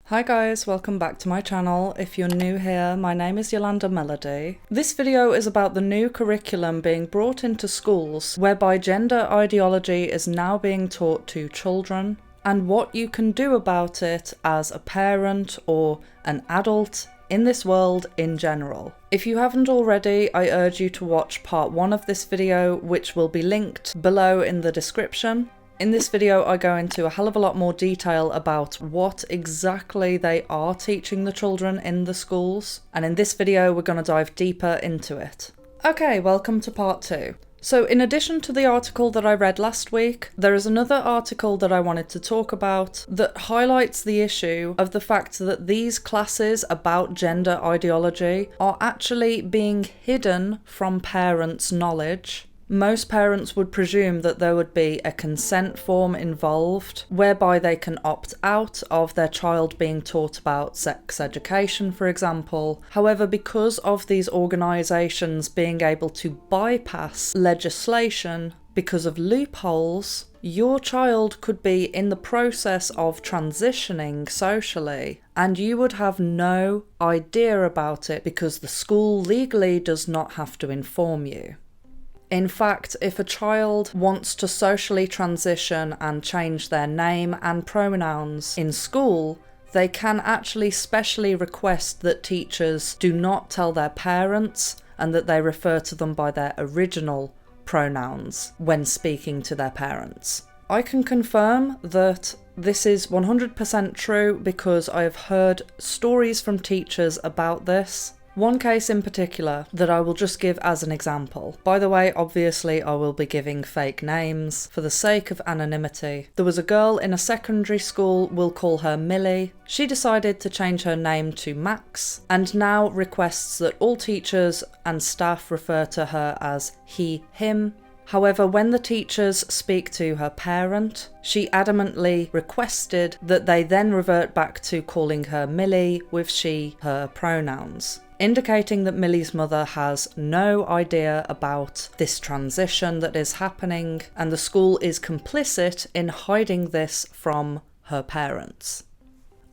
Hi guys, welcome back to my channel. If you're new here, my name is Yolanda Melody. This video is about the new curriculum being brought into schools whereby gender ideology is now being taught to children and what you can do about it as a parent or an adult in this world in general. If you haven't already, I urge you to watch part 1 of this video, which will be linked below in the description. In this video, I go into a hell of a lot more detail about what exactly they are teaching the children in the schools, and in this video we're going to dive deeper into it. Okay, welcome to part 2. So in addition to the article that I read last week, there is another article that I wanted to talk about that highlights the issue of the fact that these classes about gender ideology are actually being hidden from parents' knowledge. Most parents would presume that there would be a consent form involved whereby they can opt out of their child being taught about sex education, for example. However, because of these organisations being able to bypass legislation because of loopholes, your child could be in the process of transitioning socially and you would have no idea about it because the school legally does not have to inform you. In fact, if a child wants to socially transition and change their name and pronouns in school, they can actually specially request that teachers do not tell their parents and that they refer to them by their original pronouns when speaking to their parents. I can confirm that this is 100% true because I have heard stories from teachers about this. One case in particular that I will just give as an example. By the way, obviously I will be giving fake names for the sake of anonymity. There was a girl in a secondary school, we'll call her Millie. She decided to change her name to Max and now requests that all teachers and staff refer to her as he, him. However, when the teachers speak to her parent, she adamantly requested that they then revert back to calling her Millie with she, her pronouns, indicating that Millie's mother has no idea about this transition that is happening and the school is complicit in hiding this from her parents.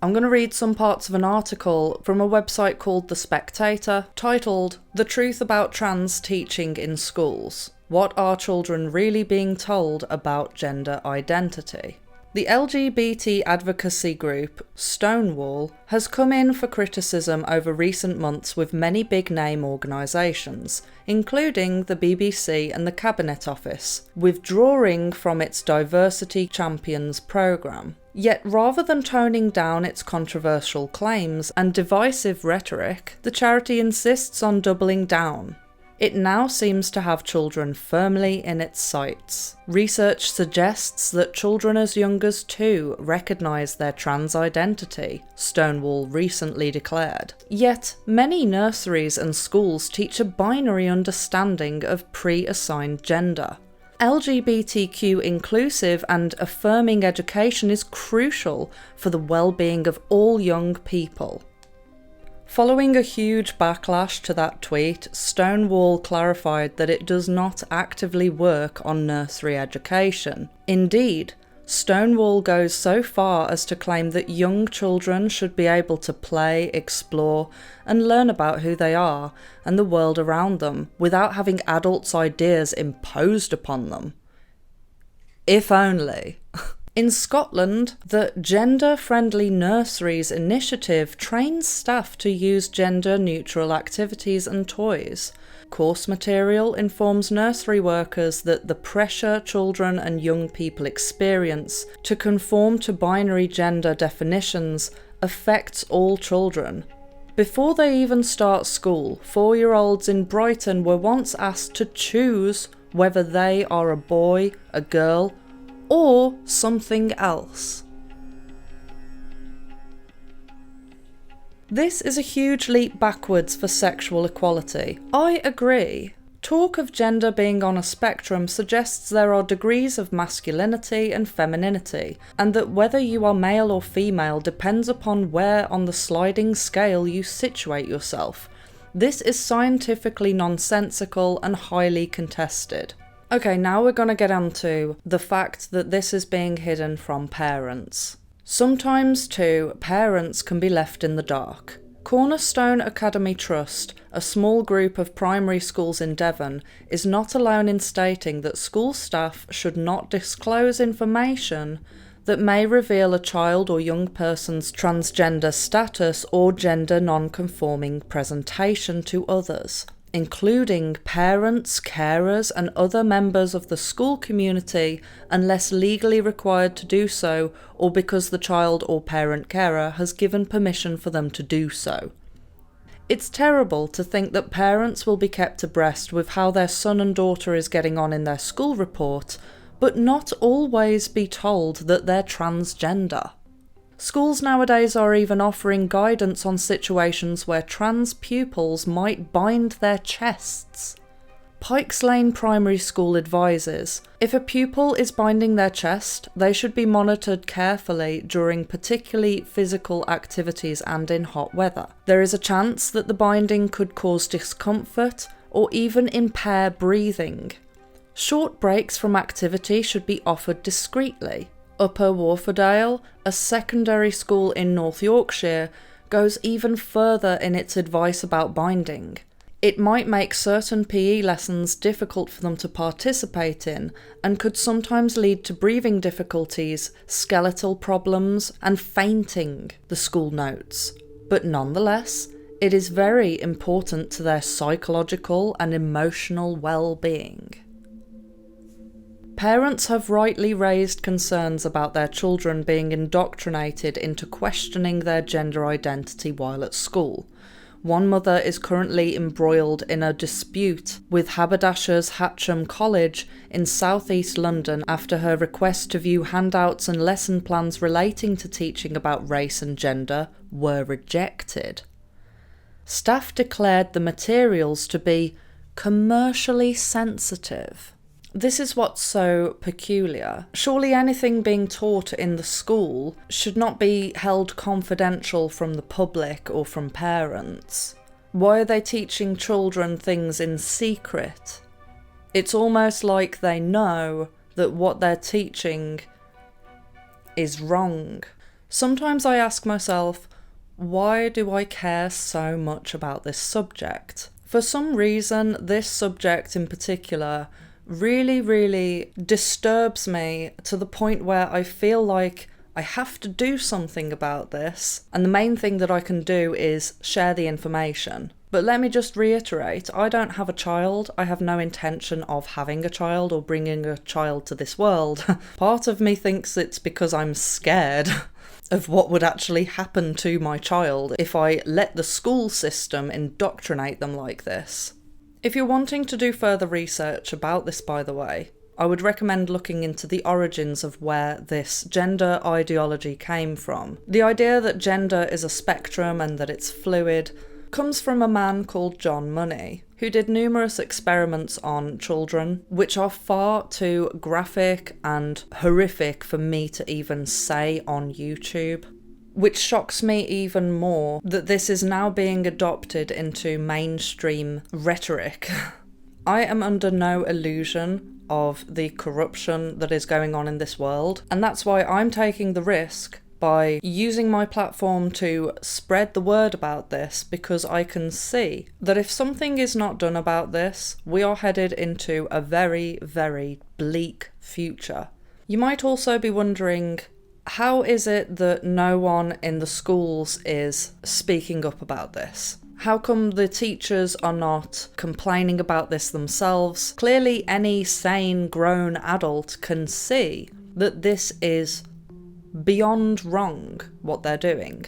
I'm going to read some parts of an article from a website called The Spectator titled "The Truth About Trans Teaching in Schools. What are children really being told about gender identity?" The LGBT advocacy group Stonewall has come in for criticism over recent months with many big-name organisations, including the BBC and the Cabinet Office, withdrawing from its Diversity Champions programme. Yet rather than toning down its controversial claims and divisive rhetoric, the charity insists on doubling down. It now seems to have children firmly in its sights. Research suggests that children as young as 2 recognise their trans identity, Stonewall recently declared. Yet, many nurseries and schools teach a binary understanding of pre-assigned gender. LGBTQ inclusive and affirming education is crucial for the well-being of all young people. Following a huge backlash to that tweet, Stonewall clarified that it does not actively work on nursery education. Indeed, Stonewall goes so far as to claim that young children should be able to play, explore, and learn about who they are and the world around them without having adults' ideas imposed upon them. If only. In Scotland, the Gender Friendly Nurseries initiative trains staff to use gender-neutral activities and toys. Course material informs nursery workers that the pressure children and young people experience to conform to binary gender definitions affects all children. Before they even start school, 4-year-olds in Brighton were once asked to choose whether they are a boy, a girl, or something else. This is a huge leap backwards for sexual equality. I agree. Talk of gender being on a spectrum suggests there are degrees of masculinity and femininity, and that whether you are male or female depends upon where on the sliding scale you situate yourself. This is scientifically nonsensical and highly contested. Okay, now we're going to get onto the fact that this is being hidden from parents. Sometimes, too, parents can be left in the dark. Cornerstone Academy Trust, a small group of primary schools in Devon, is not alone in stating that school staff should not disclose information that may reveal a child or young person's transgender status or gender non-conforming presentation to others, including parents, carers, and other members of the school community, unless legally required to do so or because the child or parent carer has given permission for them to do so. It's terrible to think that parents will be kept abreast with how their son and daughter is getting on in their school report, but not always be told that they're transgender. Schools nowadays are even offering guidance on situations where trans pupils might bind their chests. Pikes Lane Primary School advises, if a pupil is binding their chest, they should be monitored carefully during particularly physical activities and in hot weather. There is a chance that the binding could cause discomfort or even impair breathing. Short breaks from activity should be offered discreetly. Upper Wharfedale, a secondary school in North Yorkshire, goes even further in its advice about binding. It might make certain PE lessons difficult for them to participate in and could sometimes lead to breathing difficulties, skeletal problems, and fainting, the school notes. But nonetheless, it is very important to their psychological and emotional well-being. Parents have rightly raised concerns about their children being indoctrinated into questioning their gender identity while at school. One mother is currently embroiled in a dispute with Haberdashers' Hatcham College in southeast London after her request to view handouts and lesson plans relating to teaching about race and gender were rejected. Staff declared the materials to be commercially sensitive. This is what's so peculiar. Surely anything being taught in the school should not be held confidential from the public or from parents. Why are they teaching children things in secret? It's almost like they know that what they're teaching is wrong. Sometimes I ask myself, why do I care so much about this subject? For some reason, this subject in particular really disturbs me to the point where I feel like I have to do something about this, and the main thing that I can do is share the information. But let me just reiterate, I don't have a child. I have no intention of having a child or bringing a child to this world. Part of me thinks it's because I'm scared of what would actually happen to my child if I let the school system indoctrinate them like this. If you're wanting to do further research about this, by the way, I would recommend looking into the origins of where this gender ideology came from. The idea that gender is a spectrum and that it's fluid comes from a man called John Money, who did numerous experiments on children, which are far too graphic and horrific for me to even say on YouTube. Which shocks me even more that this is now being adopted into mainstream rhetoric. I am under no illusion of the corruption that is going on in this world, and that's why I'm taking the risk by using my platform to spread the word about this, because I can see that if something is not done about this, we are headed into a very bleak future. You might also be wondering, how is it that no one in the schools is speaking up about this? How come the teachers are not complaining about this themselves? Clearly any sane grown adult can see that this is beyond wrong, what they're doing.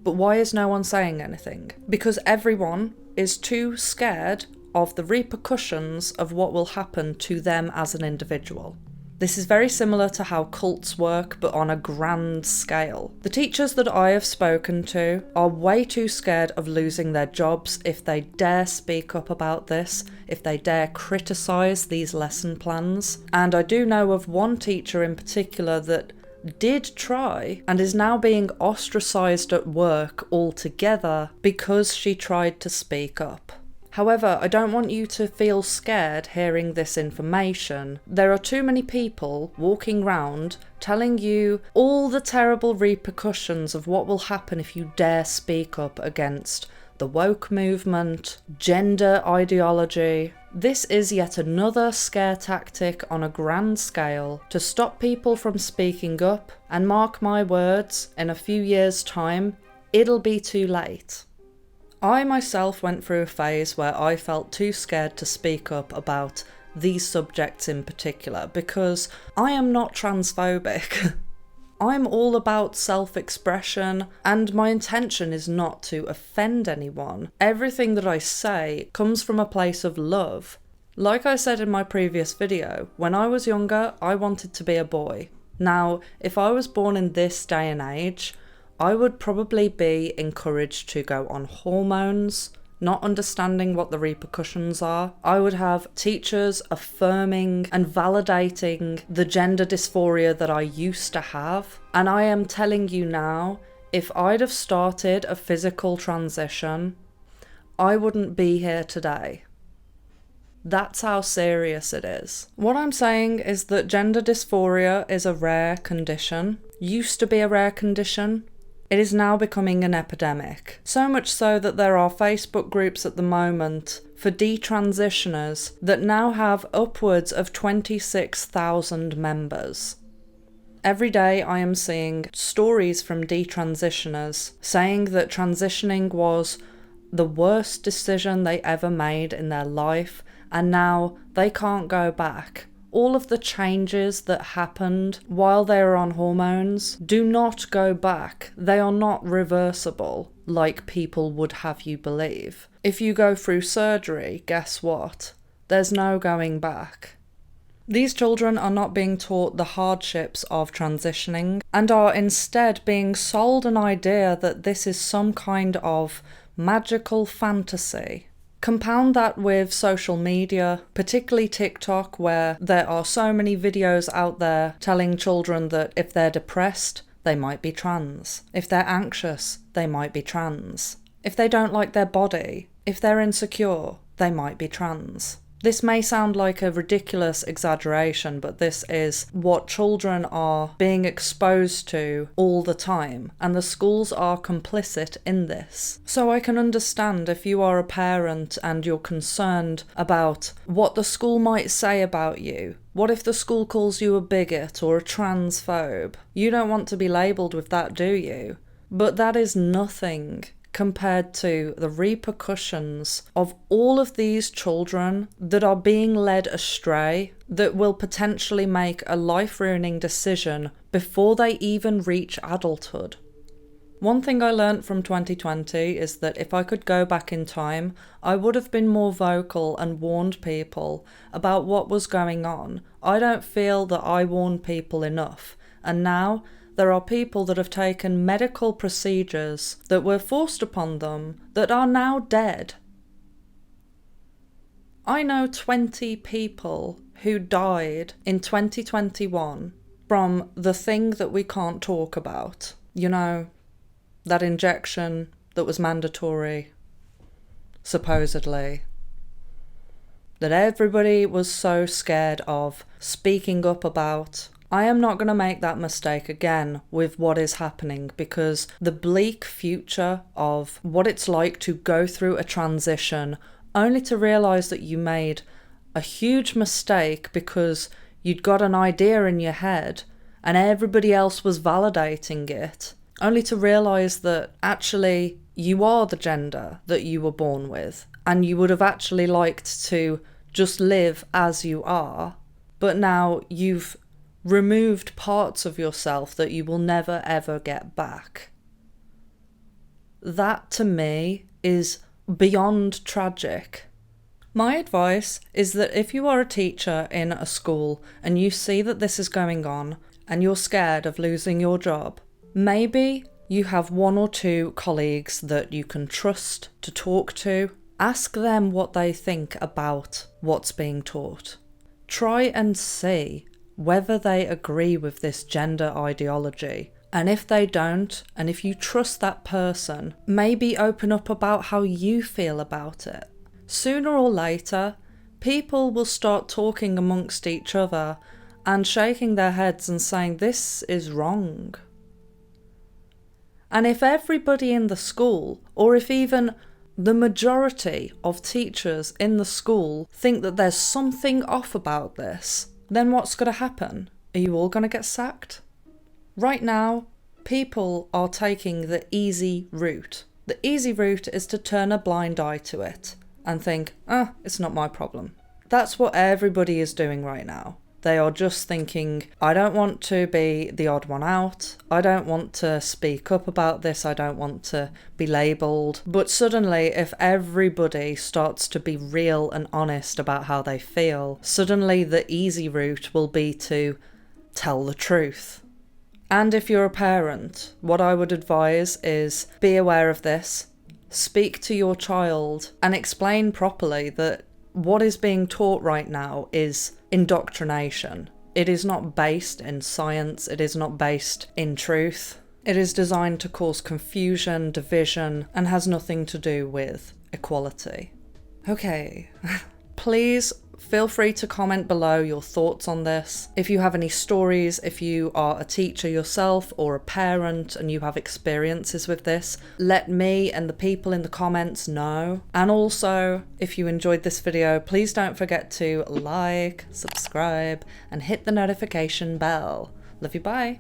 But why is no one saying anything? Because everyone is too scared of the repercussions of what will happen to them as an individual. This is very similar to how cults work, but on a grand scale. The teachers that I have spoken to are way too scared of losing their jobs if they dare speak up about this, if they dare criticise these lesson plans. And I do know of one teacher in particular that did try and is now being ostracised at work altogether because she tried to speak up. However, I don't want you to feel scared hearing this information. There are too many people walking around telling you all the terrible repercussions of what will happen if you dare speak up against the woke movement, gender ideology. This is yet another scare tactic on a grand scale to stop people from speaking up, and mark my words, in a few years' time, it'll be too late. I myself went through a phase where I felt too scared to speak up about these subjects in particular because I am not transphobic. I'm all about self-expression, and my intention is not to offend anyone. Everything that I say comes from a place of love. Like I said in my previous video, when I was younger, I wanted to be a boy. Now, if I was born in this day and age, I would probably be encouraged to go on hormones, not understanding what the repercussions are. I would have teachers affirming and validating the gender dysphoria that I used to have. And I am telling you now, if I'd have started a physical transition, I wouldn't be here today. That's how serious it is. What I'm saying is that gender dysphoria is a rare condition. Used to be a rare condition. It is now becoming an epidemic. So much so that there are Facebook groups at the moment for detransitioners that now have upwards of 26,000 members. Every day I am seeing stories from detransitioners saying that transitioning was the worst decision they ever made in their life, and now they can't go back. All of the changes that happened while they were on hormones do not go back. They are not reversible, like people would have you believe. If you go through surgery, guess what? There's no going back. These children are not being taught the hardships of transitioning and are instead being sold an idea that this is some kind of magical fantasy. Compound that with social media, particularly TikTok, where there are so many videos out there telling children that if they're depressed, they might be trans. If they're anxious, they might be trans. If they don't like their body, if they're insecure, they might be trans. This may sound like a ridiculous exaggeration, but this is what children are being exposed to all the time, and the schools are complicit in this. So I can understand if you are a parent and you're concerned about what the school might say about you. What if the school calls you a bigot or a transphobe? You don't want to be labelled with that, do you? But that is nothing compared to the repercussions of all of these children that are being led astray, that will potentially make a life-ruining decision before they even reach adulthood. One thing I learnt from 2020 is that if I could go back in time, I would have been more vocal and warned people about what was going on. I don't feel that I warned people enough, and now there are people that have taken medical procedures that were forced upon them that are now dead. I know 20 people who died in 2021 from the thing that we can't talk about. You know, that injection that was mandatory, supposedly. That everybody was so scared of speaking up about. I am not going to make that mistake again with what is happening, because the bleak future of what it's like to go through a transition only to realise that you made a huge mistake because you'd got an idea in your head and everybody else was validating it, only to realise that actually you are the gender that you were born with and you would have actually liked to just live as you are, but now you've removed parts of yourself that you will never ever get back. That to me is beyond tragic. My advice is that if you are a teacher in a school and you see that this is going on and you're scared of losing your job, maybe you have one or two colleagues that you can trust to talk to. Ask them what they think about what's being taught. Try and see whether they agree with this gender ideology. And if they don't, and if you trust that person, maybe open up about how you feel about it. Sooner or later, people will start talking amongst each other and shaking their heads and saying this is wrong. And if everybody in the school, or if even the majority of teachers in the school think that there's something off about this, then what's going to happen? Are you all going to get sacked? Right now, people are taking the easy route. The easy route is to turn a blind eye to it and think, it's not my problem. That's what everybody is doing right now. They are just thinking, I don't want to be the odd one out. I don't want to speak up about this. I don't want to be labelled. But suddenly, if everybody starts to be real and honest about how they feel, suddenly the easy route will be to tell the truth. And if you're a parent, what I would advise is be aware of this. Speak to your child and explain properly that what is being taught right now is indoctrination. It is not based in science. It is not based in truth. It is designed to cause confusion, division, and has nothing to do with equality. Okay, please feel free to comment below your thoughts on this. If you have any stories, if you are a teacher yourself or a parent and you have experiences with this, let me and the people in the comments know. And also, if you enjoyed this video, please don't forget to like, subscribe, and hit the notification bell. Love you, bye.